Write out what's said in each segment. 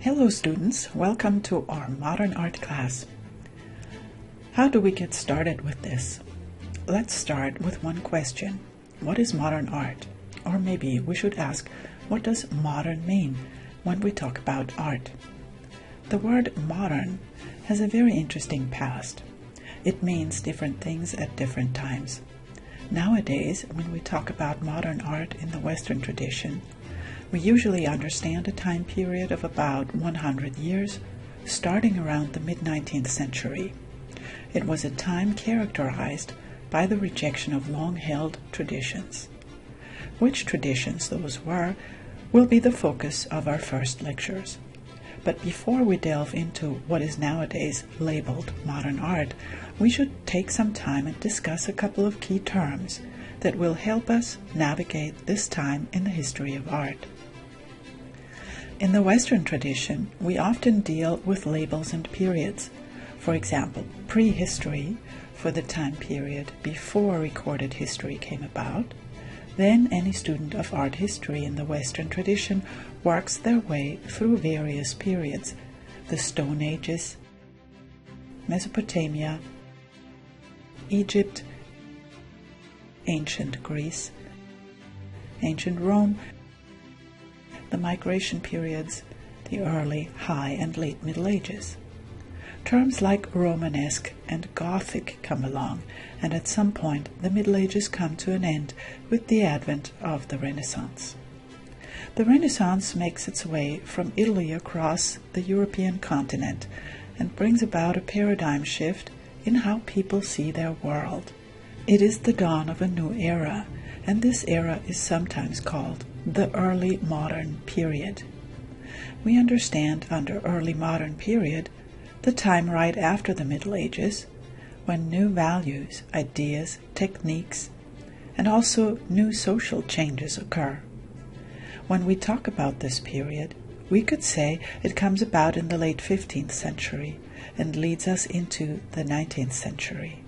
Hello students, welcome to our modern art class. How do we get started with this? Let's start with one question. What is modern art? Or maybe we should ask, what does modern mean when we talk about art? The word modern has a very interesting past. It means different things at different times. Nowadays, when we talk about modern art in the Western tradition, we usually understand a time period of about 100 years, starting around the mid-19th century. It was a time characterized by the rejection of long-held traditions. Which traditions those were will be the focus of our first lectures. But before we delve into what is nowadays labeled modern art, we should take some time and discuss a couple of key terms that will help us navigate this time in the history of art. In the Western tradition, we often deal with labels and periods. For example, prehistory for the time period before recorded history came about. Then any student of art history in the Western tradition works their way through various periods: the Stone Ages, Mesopotamia, Egypt, ancient Greece, ancient Rome, the migration periods, the early, high, and late Middle Ages. Terms like Romanesque and Gothic come along, and at some point the Middle Ages come to an end with the advent of the Renaissance. The Renaissance makes its way from Italy across the European continent and brings about a paradigm shift in how people see their world. It is the dawn of a new era, and this era is sometimes called the early modern period. We understand under early modern period the time right after the Middle Ages, when new values, ideas, techniques, and also new social changes occur. When we talk about this period, we could say it comes about in the late 15th century and leads us into the 19th century.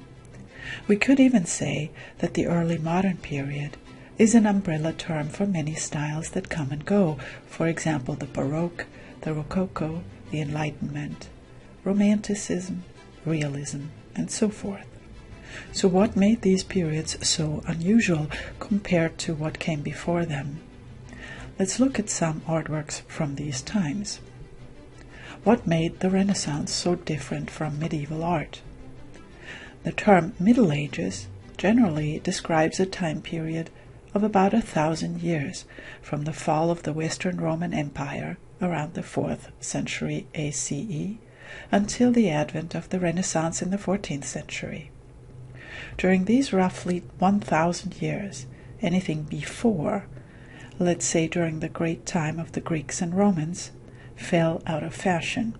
We could even say that the early modern period is an umbrella term for many styles that come and go, for example the Baroque, the Rococo, the Enlightenment, Romanticism, Realism, and so forth. So what made these periods so unusual compared to what came before them? Let's look at some artworks from these times. What made the Renaissance so different from medieval art? The term Middle Ages generally describes a time period of about 1,000 years from the fall of the Western Roman Empire around the 4th century ACE until the advent of the Renaissance in the 14th century. During these roughly 1,000 years, anything before, let's say during the great time of the Greeks and Romans, fell out of fashion.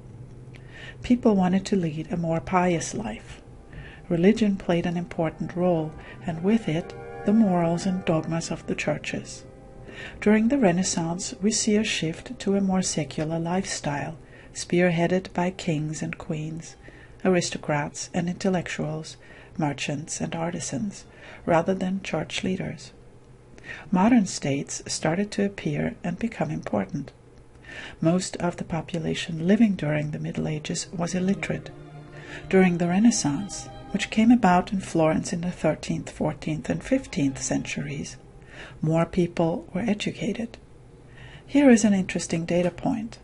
People wanted to lead a more pious life. Religion played an important role, and with it, the morals and dogmas of the churches. During the Renaissance, we see a shift to a more secular lifestyle, spearheaded by kings and queens, aristocrats and intellectuals, merchants and artisans, rather than church leaders. Modern states started to appear and become important. Most of the population living during the Middle Ages was illiterate. During the Renaissance, which came about in Florence in the 13th, 14th, and 15th centuries, more people were educated. Here is an interesting data point.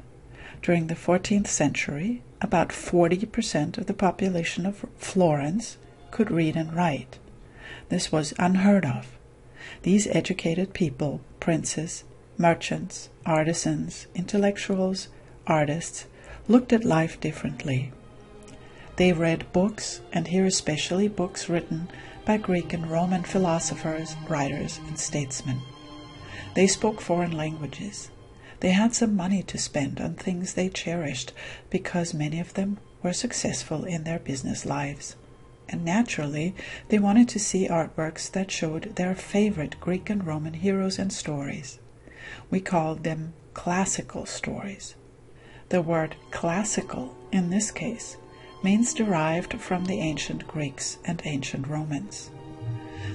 During the 14th century, about 40% of the population of Florence could read and write. This was unheard of. These educated people, princes, merchants, artisans, intellectuals, artists, looked at life differently. They read books, and here especially books written by Greek and Roman philosophers, writers, and statesmen. They spoke foreign languages. They had some money to spend on things they cherished because many of them were successful in their business lives. And naturally, they wanted to see artworks that showed their favorite Greek and Roman heroes and stories. We called them classical stories. The word classical, in this case, means derived from the ancient Greeks and ancient Romans.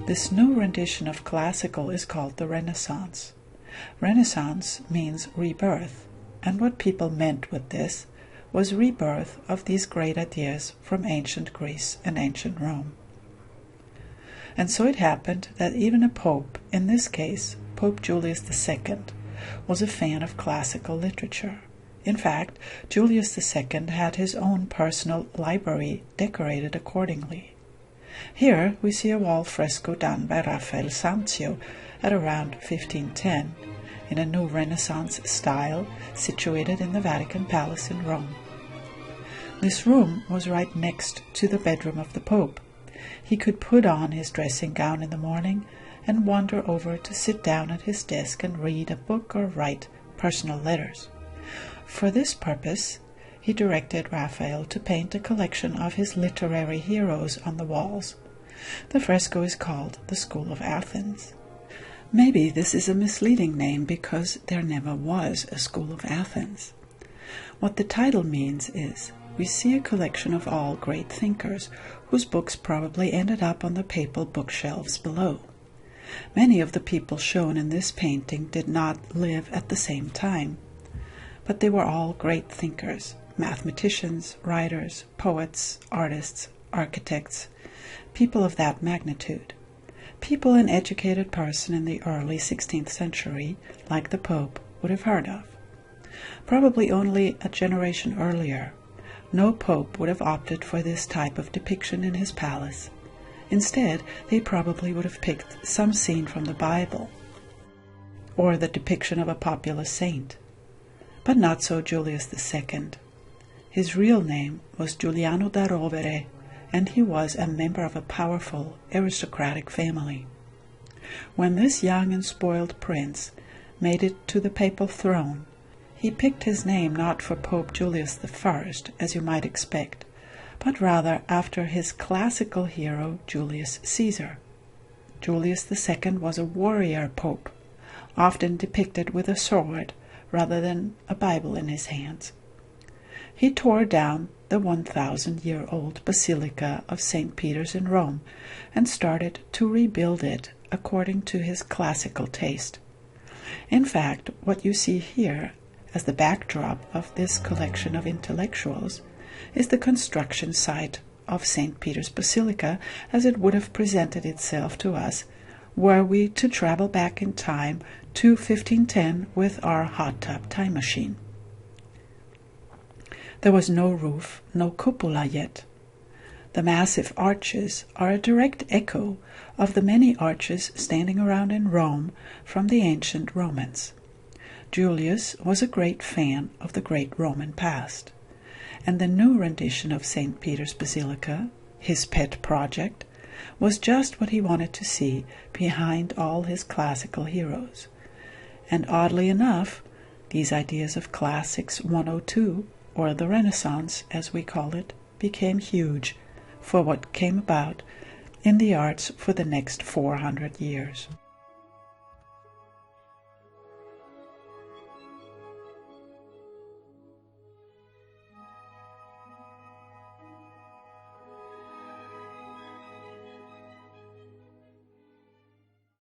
This new rendition of classical is called the Renaissance. Renaissance means rebirth. and what people meant with this was rebirth of these great ideas from ancient Greece and ancient Rome. And so it happened that even a pope, in this case Pope Julius II, was a fan of classical literature. In fact, Julius II had his own personal library decorated accordingly. Here we see a wall fresco done by Raphael Sanzio at around 1510, in a new Renaissance style situated in the Vatican Palace in Rome. This room was right next to the bedroom of the Pope. He could put on his dressing gown in the morning and wander over to sit down at his desk and read a book or write personal letters. For this purpose, he directed Raphael to paint a collection of his literary heroes on the walls. The fresco is called the School of Athens. Maybe this is a misleading name because there never was a School of Athens. What the title means is, we see a collection of all great thinkers whose books probably ended up on the papal bookshelves below. Many of the people shown in this painting did not live at the same time, but they were all great thinkers, mathematicians, writers, poets, artists, architects, people of that magnitude. People an educated person in the early 16th century, like the Pope, would have heard of. Probably only a generation earlier, no pope would have opted for this type of depiction in his palace. Instead, they probably would have picked some scene from the Bible, or the depiction of a popular saint. But not so Julius II. His real name was Giuliano da Rovere, and he was a member of a powerful aristocratic family. When this young and spoiled prince made it to the papal throne, he picked his name not for Pope Julius I, as you might expect, but rather after his classical hero Julius Caesar. Julius II was a warrior pope, often depicted with a sword rather than a Bible in his hands. He tore down the 1,000-year-old Basilica of St. Peter's in Rome and started to rebuild it according to his classical taste. In fact, what you see here as the backdrop of this collection of intellectuals is the construction site of St. Peter's Basilica as it would have presented itself to us were we to travel back in time to 1510 with our hot tub time machine. There was no roof, no cupola yet. The massive arches are a direct echo of the many arches standing around in Rome from the ancient Romans. Julius was a great fan of the great Roman past, and the new rendition of St. Peter's Basilica, his pet project, was just what he wanted to see behind all his classical heroes. And oddly enough, these ideas of Classics 102, or the Renaissance as we call it, became huge for what came about in the arts for the next 400 years.